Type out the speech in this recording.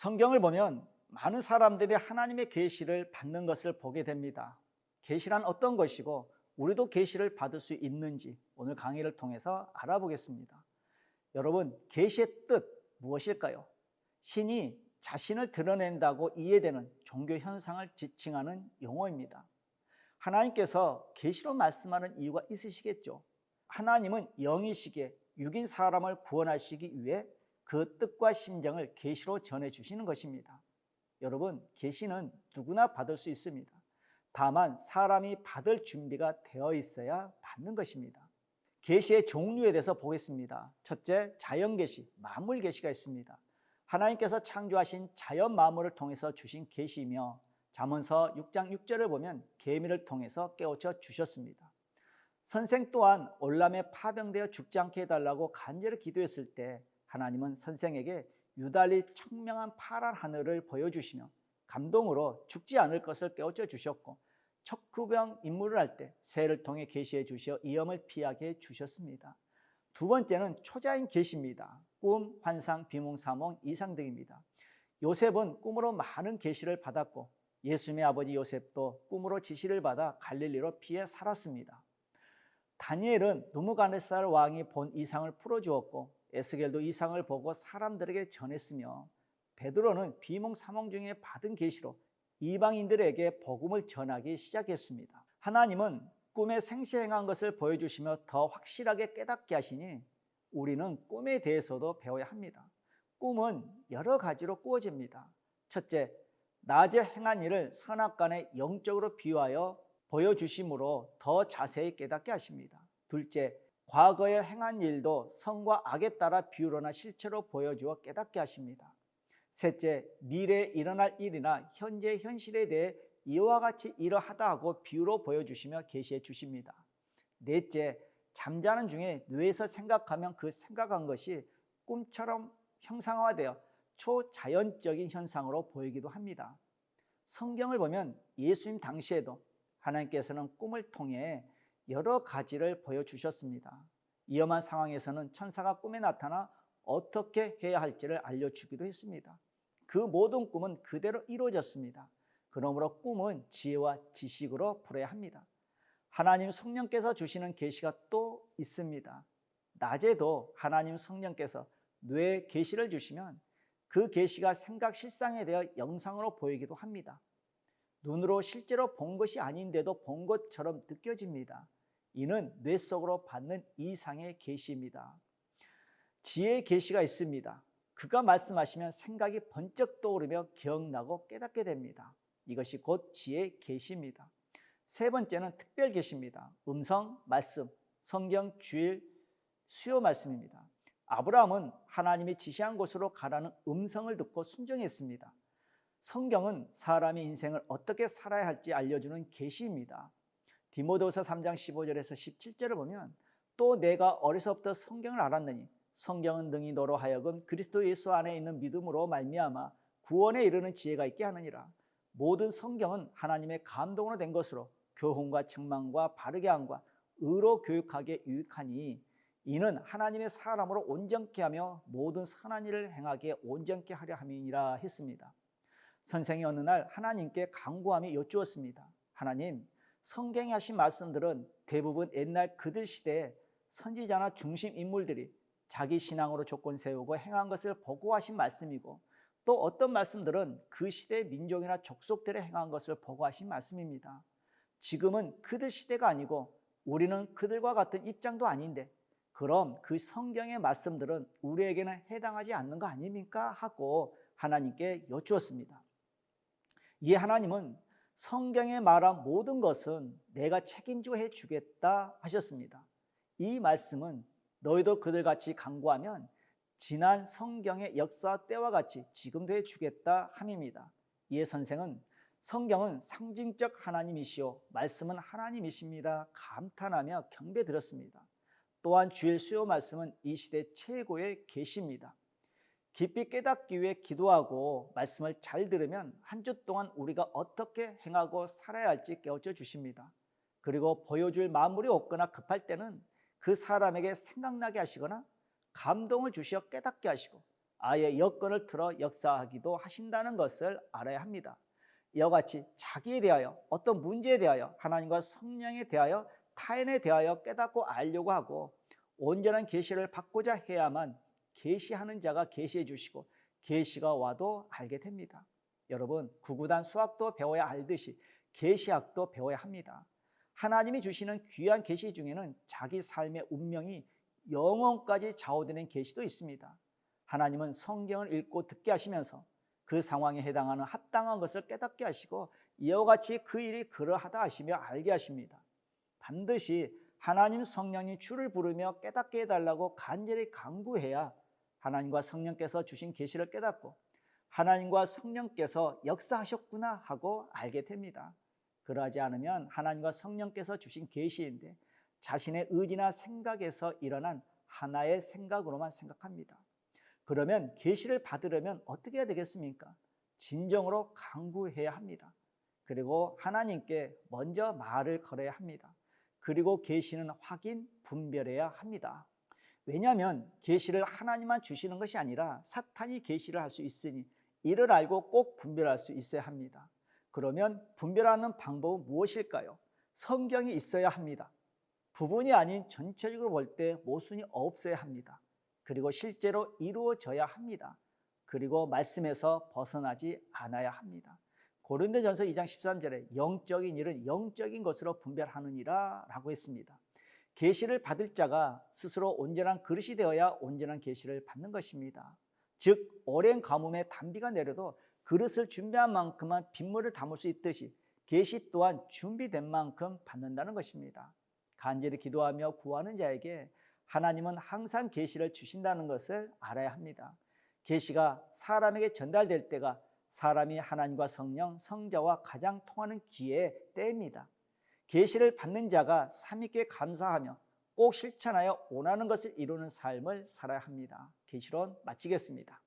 성경을 보면 많은 사람들이 하나님의 계시를 받는 것을 보게 됩니다. 계시란 어떤 것이고 우리도 계시를 받을 수 있는지 오늘 강의를 통해서 알아보겠습니다. 여러분, 계시의 뜻 무엇일까요? 신이 자신을 드러낸다고 이해되는 종교 현상을 지칭하는 용어입니다. 하나님께서 계시로 말씀하는 이유가 있으시겠죠. 하나님은 영이시기에 육인 사람을 구원하시기 위해 그 뜻과 심정을 계시로 전해주시는 것입니다. 여러분, 계시는 누구나 받을 수 있습니다. 다만 사람이 받을 준비가 되어 있어야 받는 것입니다. 계시의 종류에 대해서 보겠습니다. 첫째, 자연계시, 만물계시가 있습니다. 하나님께서 창조하신 자연 만물을 통해서 주신 계시이며 잠언서 6장 6절을 보면 계미를 통해서 깨우쳐 주셨습니다. 선생 또한 올람에 파병되어 죽지 않게 해달라고 간절히 기도했을 때 하나님은 선생에게 유달리 청명한 파란 하늘을 보여주시며 감동으로 죽지 않을 것을 깨우쳐 주셨고 척후병 임무를 할 때 새를 통해 계시해 주시어 위험을 피하게 해 주셨습니다. 두 번째는 초자인 계시입니다. 꿈, 환상, 비몽, 사몽, 이상 등입니다. 요셉은 꿈으로 많은 계시를 받았고 예수님의 아버지 요셉도 꿈으로 지시를 받아 갈릴리로 피해 살았습니다. 다니엘은 느부갓네살 왕이 본 이상을 풀어주었고 에스겔도 이상을 보고 사람들에게 전했으며 베드로는 비몽 사몽 중에 받은 계시로 이방인들에게 복음을 전하기 시작했습니다. 하나님은 꿈에 생시행한 것을 보여주시며 더 확실하게 깨닫게 하시니 우리는 꿈에 대해서도 배워야 합니다. 꿈은 여러 가지로 꾸어집니다. 첫째, 낮에 행한 일을 선악간에 영적으로 비유하여 보여주심으로 더 자세히 깨닫게 하십니다. 둘째, 과거에 행한 일도 선과 악에 따라 비유로나 실체로 보여주어 깨닫게 하십니다. 셋째, 미래에 일어날 일이나 현재 현실에 대해 이와 같이 이러하다 하고 비유로 보여주시며 계시해 주십니다. 넷째, 잠자는 중에 뇌에서 생각하면 그 생각한 것이 꿈처럼 형상화되어 초자연적인 현상으로 보이기도 합니다. 성경을 보면 예수님 당시에도 하나님께서는 꿈을 통해 여러 가지를 보여주셨습니다. 위험한 상황에서는 천사가 꿈에 나타나 어떻게 해야 할지를 알려주기도 했습니다. 그 모든 꿈은 그대로 이루어졌습니다. 그러므로 꿈은 지혜와 지식으로 풀어야 합니다. 하나님 성령께서 주시는 계시가 또 있습니다. 낮에도 하나님 성령께서 뇌에 계시를 주시면 그 계시가 생각 실상에 대해 영상으로 보이기도 합니다. 눈으로 실제로 본 것이 아닌데도 본 것처럼 느껴집니다. 이는 뇌 속으로 받는 이상의 계시입니다. 지혜의 계시가 있습니다. 그가 말씀하시면 생각이 번쩍 떠오르며 기억나고 깨닫게 됩니다. 이것이 곧 지혜의 계시입니다. 세 번째는 특별 계시입니다. 음성, 말씀, 성경, 주일, 수요 말씀입니다. 아브라함은 하나님이 지시한 곳으로 가라는 음성을 듣고 순종했습니다. 성경은 사람의 인생을 어떻게 살아야 할지 알려주는 계시입니다. 디모데후서 3장 15절에서 17절을 보면 또 내가 어려서부터 성경을 알았느니 성경은 능히 너로 하여금 그리스도 예수 안에 있는 믿음으로 말미암아 구원에 이르는 지혜가 있게 하느니라. 모든 성경은 하나님의 감동으로 된 것으로 교훈과 책망과 바르게 함과 의로 교육하게 유익하니 이는 하나님의 사람으로 온전케 하며 모든 선한 일을 행하게 온전케 하려 함이니라 했습니다. 선생이 어느 날 하나님께 간구하며 여쭈었습니다. 하나님, 성경에 하신 말씀들은 대부분 옛날 그들 시대에 선지자나 중심 인물들이 자기 신앙으로 조건 세우고 행한 것을 보고하신 말씀이고 또 어떤 말씀들은 그 시대의 민족이나 족속들이 행한 것을 보고하신 말씀입니다. 지금은 그들 시대가 아니고 우리는 그들과 같은 입장도 아닌데 그럼 그 성경의 말씀들은 우리에게는 해당하지 않는 거 아닙니까? 하고 하나님께 여쭈었습니다. 이에 하나님은 성경에 말한 모든 것은 내가 책임지고 해주겠다 하셨습니다. 이 말씀은 너희도 그들같이 간구하면 지난 성경의 역사 때와 같이 지금도 해주겠다 함입니다. 이에 선생은 성경은 상징적 하나님이시오 말씀은 하나님이십니다 감탄하며 경배 드렸습니다. 또한 주일 수요 말씀은 이 시대 최고의 계시입니다. 깊이 깨닫기 위해 기도하고 말씀을 잘 들으면 한 주 동안 우리가 어떻게 행하고 살아야 할지 깨우쳐 주십니다. 그리고 보여줄 마음물이 없거나 급할 때는 그 사람에게 생각나게 하시거나 감동을 주시어 깨닫게 하시고 아예 여건을 틀어 역사하기도 하신다는 것을 알아야 합니다. 이와 같이 자기에 대하여, 어떤 문제에 대하여, 하나님과 성령에 대하여, 타인에 대하여 깨닫고 알려고 하고 온전한 계시를 받고자 해야만 계시하는 자가 계시해 주시고 계시가 와도 알게 됩니다. 여러분, 구구단 수학도 배워야 알듯이 계시학도 배워야 합니다. 하나님이 주시는 귀한 계시 중에는 자기 삶의 운명이 영원까지 좌우되는 계시도 있습니다. 하나님은 성경을 읽고 듣게 하시면서 그 상황에 해당하는 합당한 것을 깨닫게 하시고 이와 같이 그 일이 그러하다 하시며 알게 하십니다. 반드시 하나님 성령이 주를 부르며 깨닫게 해달라고 간절히 간구해야 하나님과 성령께서 주신 계시를 깨닫고 하나님과 성령께서 역사하셨구나 하고 알게 됩니다. 그러하지 않으면 하나님과 성령께서 주신 계시인데 자신의 의지나 생각에서 일어난 하나의 생각으로만 생각합니다. 그러면 계시를 받으려면 어떻게 해야 되겠습니까? 진정으로 간구해야 합니다. 그리고 하나님께 먼저 말을 걸어야 합니다. 그리고 계시는 확인, 분별해야 합니다. 왜냐하면 계시를 하나님만 주시는 것이 아니라 사탄이 계시를 할 수 있으니 이를 알고 꼭 분별할 수 있어야 합니다. 그러면 분별하는 방법은 무엇일까요? 성경이 있어야 합니다. 부분이 아닌 전체적으로 볼 때 모순이 없어야 합니다. 그리고 실제로 이루어져야 합니다. 그리고 말씀에서 벗어나지 않아야 합니다. 고린도전서 2장 13절에 영적인 일은 영적인 것으로 분별하느니라 라고 했습니다. 계시를 받을 자가 스스로 온전한 그릇이 되어야 온전한 계시를 받는 것입니다. 즉 오랜 가뭄에 단비가 내려도 그릇을 준비한 만큼만 빗물을 담을 수 있듯이 계시 또한 준비된 만큼 받는다는 것입니다. 간절히 기도하며 구하는 자에게 하나님은 항상 계시를 주신다는 것을 알아야 합니다. 계시가 사람에게 전달될 때가 사람이 하나님과 성령, 성자와 가장 통하는 기회의 때입니다. 계시를 받는 자가 삼위께 감사하며 꼭 실천하여 원하는 것을 이루는 삶을 살아야 합니다. 계시론 마치겠습니다.